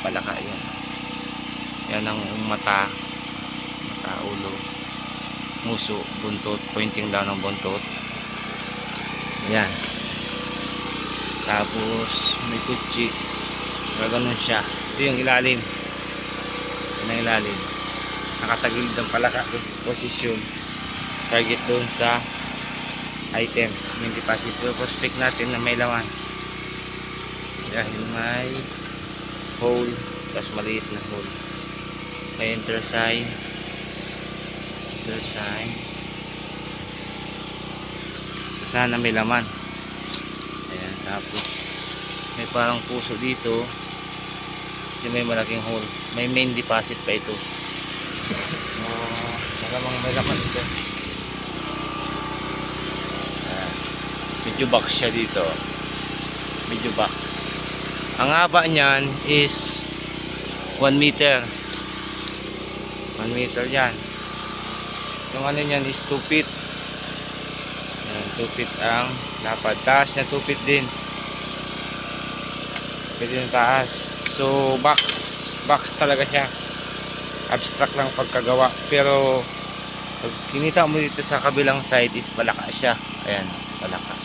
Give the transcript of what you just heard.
palaka yan. Yan ang mata, ulo, muso, buntot, pointing down ng buntot. Yan. Tapos may kutsi. Ganun siya. Ito yung ilalim. Ito yung ilalim. Nakatagilid ang palaka doon sa posisyon. Target doon sa item. Yung deposit. Prospect natin na may laman. Dahil may hole. Tapos maliit na hole. May enter sign. Sana may laman. Ayan, tapos may parang puso dito. Yung may malaking hole. May main deposit pa ito. Malamang may laman ito. Ayan. Medyo box siya dito. Medyo box. Ang haba niyan is 1 meter. 1 meter yan. Yung ano niyan is 2 feet. Ayan, 2 feet ang lapad. Taas niya 2 feet din. Pwede yung taas. So box talaga siya. Abstract lang pagkagawa. Pero pag kinita mo dito sa kabilang side is palaka siya. Ayan, palaka.